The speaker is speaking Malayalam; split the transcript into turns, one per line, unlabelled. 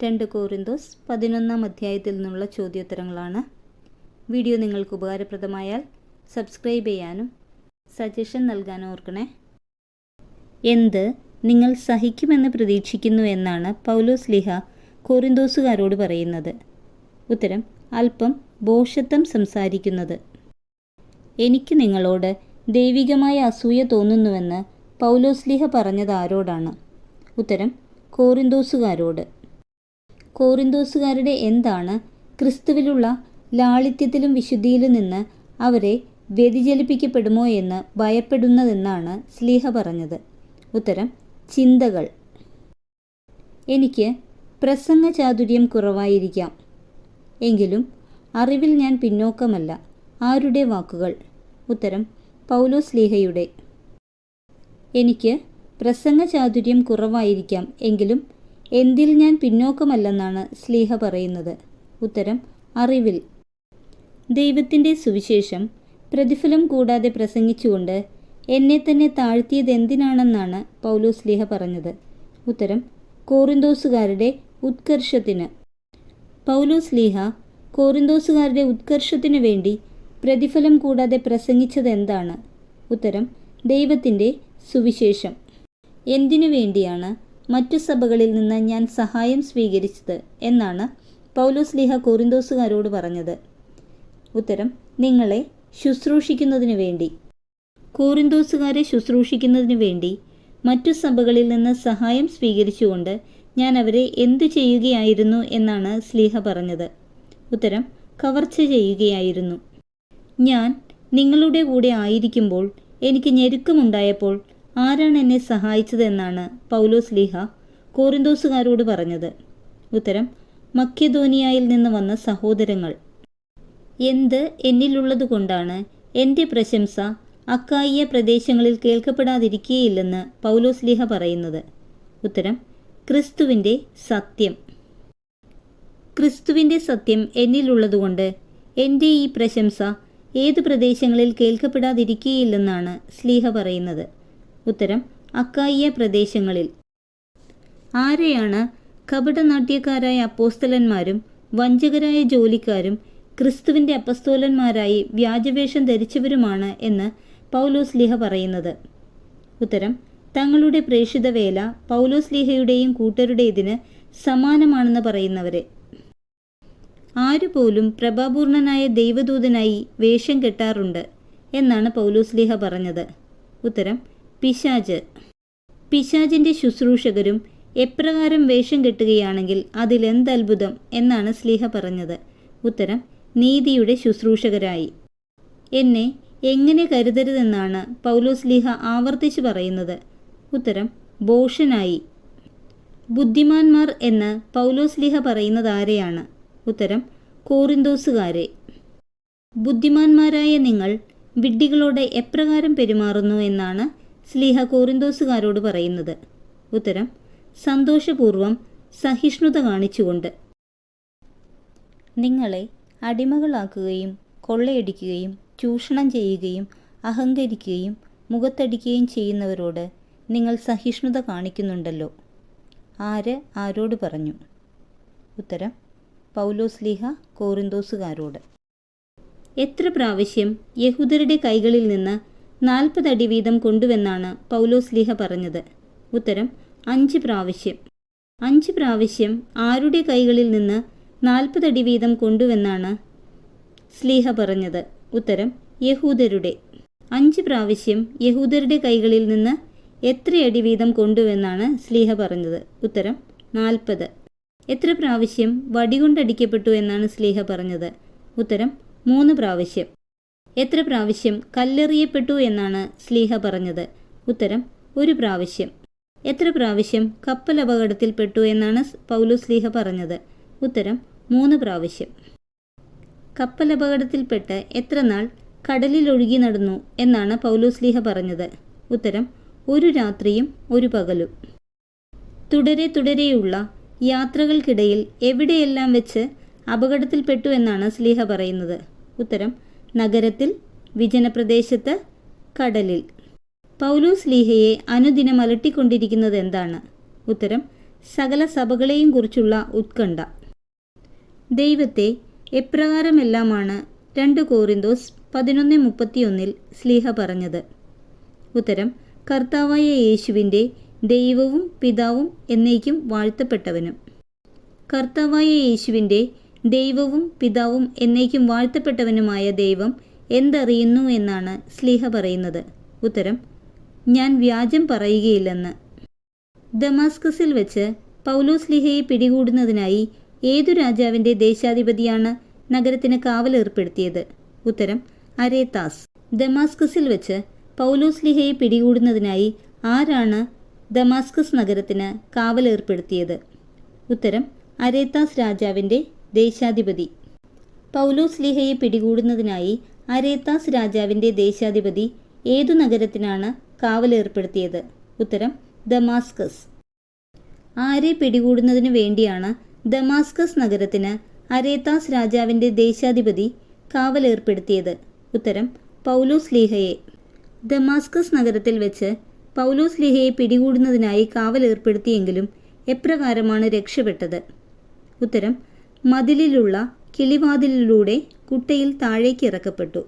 2 കോറിന്തോസ് 11 അധ്യായത്തിൽ നിന്നുള്ള ചോദ്യോത്തരങ്ങളാണ്. വീഡിയോ നിങ്ങൾക്ക് ഉപകാരപ്രദമായാൽ സബ്സ്ക്രൈബ് ചെയ്യാനും സജഷൻ നൽകാനും ഓർക്കണേ. എന്ത് നിങ്ങൾ സഹിക്കുമെന്ന് പ്രതീക്ഷിക്കുന്നു എന്നാണ് പൗലോസ്ലീഹ കോറിന്തോസുകാരോട് പറയുന്നത്? ഉത്തരം: അല്പം ഭോഷത്വം സംസാരിക്കുന്നത്. എനിക്ക് നിങ്ങളോട് ദൈവികമായ അസൂയ തോന്നുന്നുവെന്ന് പൗലോസ്ലീഹ പറഞ്ഞത് ആരോടാണ്? ഉത്തരം: കോറിന്തോസുകാരോട്. കോറിന്തോസുകാരുടെ എന്താണ് ക്രിസ്തുവിലുള്ള ലാളിത്യത്തിലും വിശുദ്ധിയിലും നിന്ന് അവരെ വ്യതിചലിപ്പിക്കപ്പെടുമോ എന്ന് ഭയപ്പെടുന്നതെന്നാണ് സ്ലീഹ പറഞ്ഞത്? ഉത്തരം: ചിന്തകൾ. എനിക്ക് പ്രസംഗചാതുര്യം കുറവായിരിക്കാം, എങ്കിലും അറിവിൽ ഞാൻ പിന്നോക്കമല്ല. ആരുടെ വാക്കുകൾ? ഉത്തരം: പൗലോസ്ലീഹയുടെ. എനിക്ക് പ്രസംഗചാതുര്യം കുറവായിരിക്കാം, എങ്കിലും എന്തിൽ ഞാൻ പിന്നോക്കമല്ലെന്നാണ് സ്ലീഹ പറയുന്നത്? ഉത്തരം: അറിവിൽ. ദൈവത്തിൻ്റെ സുവിശേഷം പ്രതിഫലം കൂടാതെ പ്രസംഗിച്ചുകൊണ്ട് എന്നെ തന്നെ താഴ്ത്തിയതെന്തിനാണെന്നാണ് പൗലോസ്ലീഹ പറഞ്ഞത്? ഉത്തരം: കോറിന്തോസുകാരുടെ ഉത്കർഷത്തിന്. പൗലോസ്ലീഹ കോറിന്തോസുകാരുടെ ഉത്കർഷത്തിനു വേണ്ടി പ്രതിഫലം കൂടാതെ പ്രസംഗിച്ചതെന്താണ്? ഉത്തരം: ദൈവത്തിൻ്റെ സുവിശേഷം. എന്തിനു വേണ്ടിയാണ് മറ്റു സഭകളിൽ നിന്ന് ഞാൻ സഹായം സ്വീകരിച്ചത് എന്നാണ് പൗലോസ്ലീഹ കോറിന്തോസുകാരോട് പറഞ്ഞത്? ഉത്തരം: നിങ്ങളെ ശുശ്രൂഷിക്കുന്നതിനു വേണ്ടി. കോറിന്തോസുകാരെ ശുശ്രൂഷിക്കുന്നതിനു വേണ്ടി മറ്റു സഭകളിൽ നിന്ന് സഹായം സ്വീകരിച്ചുകൊണ്ട് ഞാൻ അവരെ എന്തു ചെയ്യുകയായിരുന്നു എന്നാണ് സ്ലീഹ പറഞ്ഞത്? ഉത്തരം: കവർച്ച ചെയ്യുകയായിരുന്നു. ഞാൻ നിങ്ങളുടെ കൂടെ ആയിരിക്കുമ്പോൾ എനിക്ക് ഞെരുക്കമുണ്ടായപ്പോൾ ആരാണ് എന്നെ സഹായിച്ചതെന്നാണ് പൗലോസ്ലീഹ കോറിന്തോസുകാരോട് പറഞ്ഞത്? ഉത്തരം: മക്കെദോനിയയിൽ നിന്ന് വന്ന സഹോദരങ്ങൾ. എന്ത് എന്നിലുള്ളതുകൊണ്ടാണ് എൻ്റെ പ്രശംസ അക്കായിയ പ്രദേശങ്ങളിൽ കേൾക്കപ്പെടാതിരിക്കുകയില്ലെന്ന് പൗലോസ്ലീഹ പറയുന്നത്? ഉത്തരം: ക്രിസ്തുവിൻ്റെ സത്യം. ക്രിസ്തുവിൻ്റെ സത്യം എന്നിലുള്ളതുകൊണ്ട് എൻ്റെ ഈ പ്രശംസ ഏത് പ്രദേശങ്ങളിൽ കേൾക്കപ്പെടാതിരിക്കുകയില്ലെന്നാണ് സ്ലീഹ പറയുന്നത്? ഉത്തരം: അക്കായിയ പ്രദേശങ്ങളിൽ. ആരെയാണ് കപടനാട്യക്കാരായ അപ്പോസ്തലന്മാരും വഞ്ചകരായ ജോലിക്കാരും ക്രിസ്തുവിൻ്റെ അപ്പസ്തോലന്മാരായി വ്യാജവേഷം ധരിച്ചവരുമാണ് എന്ന് പൗലോസ്ലീഹ പറയുന്നത്? ഉത്തരം: തങ്ങളുടെ പ്രേഷിത വേല പൗലോസ്ലീഹയുടെയും കൂട്ടരുടേതിന് സമാനമാണെന്ന് പറയുന്നവരെ. ആരുപോലും പ്രഭാപൂർണനായ ദൈവദൂതനായി വേഷം കെട്ടാറുണ്ട് എന്നാണ് പൗലോസ്ലീഹ പറഞ്ഞത്? ഉത്തരം: പിശാച്. പിശാചിൻ്റെ ശുശ്രൂഷകരും എപ്രകാരം വേഷം കെട്ടുകയാണെങ്കിൽ അതിലെന്തത്ഭുതം എന്നാണ് സ്ലീഹ പറഞ്ഞത്? ഉത്തരം: നീതിയുടെ ശുശ്രൂഷകരായി. എന്നെ എങ്ങനെ കരുതരുതെന്നാണ് പൗലോസ്ലീഹ ആവർത്തിച്ച് പറയുന്നത്? ഉത്തരം: ഭോഷനായി. ബുദ്ധിമാന്മാർ എന്ന് പൗലോസ്ലീഹ പറയുന്നത് ആരെയാണ്? ഉത്തരം: കോറിന്തോസുകാരെ. ബുദ്ധിമാന്മാരായ നിങ്ങൾ വിഡ്ഢികളോട് എപ്രകാരം പെരുമാറുന്നു എന്നാണ് സ്ലീഹ കോറിന്തോസുകാരോട് പറയുന്നത്? ഉത്തരം: സന്തോഷപൂർവം സഹിഷ്ണുത കാണിച്ചുകൊണ്ട്. നിങ്ങളെ അടിമകളാക്കുകയും കൊള്ളയടിക്കുകയും ചൂഷണം ചെയ്യുകയും അഹങ്കരിക്കുകയും മുഖത്തടിക്കുകയും ചെയ്യുന്നവരോട് നിങ്ങൾ സഹിഷ്ണുത കാണിക്കുന്നുണ്ടല്ലോ. ആര് ആരോട് പറഞ്ഞു? ഉത്തരം: പൗലോസ്ലീഹ കോറിന്തോസുകാരോട്. എത്ര പ്രാവശ്യം യഹൂദരുടെ കൈകളിൽ നിന്ന് 40 അടി വീതം കൊണ്ടുവെന്നാണ് പൗലോസ്ലീഹ പറഞ്ഞത്? ഉത്തരം: 5 പ്രാവശ്യം. 5 പ്രാവശ്യം ആരുടെ കൈകളിൽ നിന്ന് 40 അടി വീതം കൊണ്ടുവെന്നാണ് സ്ലീഹ പറഞ്ഞത്? ഉത്തരം: യഹൂദരുടെ. 5 പ്രാവശ്യം യഹൂദരുടെ കൈകളിൽ നിന്ന് എത്ര അടി വീതം കൊണ്ടുവെന്നാണ് സ്ലീഹ പറഞ്ഞത്? ഉത്തരം: 40. എത്ര പ്രാവശ്യം വടികൊണ്ടടിക്കപ്പെട്ടു എന്നാണ് സ്ലീഹ പറഞ്ഞത്? ഉത്തരം: 3 പ്രാവശ്യം. എത്ര പ്രാവശ്യം കല്ലെറിയപ്പെട്ടു എന്നാണ് സ്ലീഹ പറഞ്ഞത്? ഉത്തരം: 1 പ്രാവശ്യം. എത്ര പ്രാവശ്യം കപ്പൽ അപകടത്തിൽപ്പെട്ടു എന്നാണ് പൗലോസ്ലീഹ പറഞ്ഞത്? ഉത്തരം: 3 പ്രാവശ്യം. കപ്പൽ അപകടത്തിൽപ്പെട്ട് എത്ര നാൾ കടലിൽ ഒഴുകി നടന്നു എന്നാണ് പൗലോസ്ലീഹ പറഞ്ഞത്? ഉത്തരം: 1 രാത്രിയും 1 പകലും. തുടരെയുള്ള യാത്രകൾക്കിടയിൽ എവിടെയെല്ലാം വെച്ച് അപകടത്തിൽപ്പെട്ടു എന്നാണ് സ്ലീഹ പറയുന്നത്? ഉത്തരം: നഗരത്തിൽ, വിജനപ്രദേശത്ത്, കടലിൽ. പൗലോസ്ലീഹയെ അനുദിനം അലട്ടിക്കൊണ്ടിരിക്കുന്നത് എന്താണ്? ഉത്തരം: സകല സഭകളെയും കുറിച്ചുള്ള ഉത്കണ്ഠ. ദൈവത്തെ എപ്രകാരമെല്ലാമാണ് 2 കോറിന്തോസ് 11:31 ശ്ലീഹ പറഞ്ഞത്? ഉത്തരം: കർത്താവായ യേശുവിൻ്റെ ദൈവവും പിതാവും എന്നേക്കും വാഴ്ത്തപ്പെട്ടവനും. കർത്താവായ യേശുവിൻ്റെ ദൈവവും പിതാവും എന്നേക്കും വാഴ്ത്തപ്പെട്ടവനുമായ ദൈവം എന്തറിയുന്നു എന്നാണ് ശ്ലീഹ പറയുന്നത്? ഉത്തരം: ഞാൻ വ്യാജം പറയുകയില്ലെന്ന്. ദമാസ്കസിൽ വെച്ച് പൗലോസ്ലീഹയെ പിടികൂടുന്നതിനായി ഏതു രാജാവിൻ്റെ ദേശാധിപതിയാണ് നഗരത്തിന് കാവലേർപ്പെടുത്തിയത്? ഉത്തരം: അരേത്താസ്. ദമാസ്കസിൽ വെച്ച് പൗലോസ്ലീഹയെ പിടികൂടുന്നതിനായി ആരാണ് ദമാസ്കസ് നഗരത്തിന് കാവലേർപ്പെടുത്തിയത്? ഉത്തരം: അരേത്താസ് രാജാവിൻ്റെ ദേശാധിപതി. പൗലോസ്ലീഹയെ പിടികൂടുന്നതിനായി അരേത്താസ് രാജാവിൻ്റെ ദേശാധിപതി ഏതു നഗരത്തിനാണ് കാവലേർപ്പെടുത്തിയത്? ഉത്തരം: ദമാസ്കസ്. ആരെ പിടികൂടുന്നതിനു വേണ്ടിയാണ് ദമാസ്കസ് നഗരത്തിന് അരേത്താസ് രാജാവിൻ്റെ ദേശാധിപതി കാവലേർപ്പെടുത്തിയത്? ഉത്തരം: പൗലോസ്ലീഹയെ. ദമാസ്കസ് നഗരത്തിൽ വെച്ച് പൗലോസ്ലീഹയെ പിടികൂടുന്നതിനായി കാവലേർപ്പെടുത്തിയെങ്കിലും എപ്രകാരമാണ് രക്ഷപ്പെട്ടത്? ഉത്തരം: മതിലിലുള്ള കിളിവാതിലിലൂടെ കുട്ടയിൽ താഴേക്ക് ഇറക്കപ്പെട്ടു.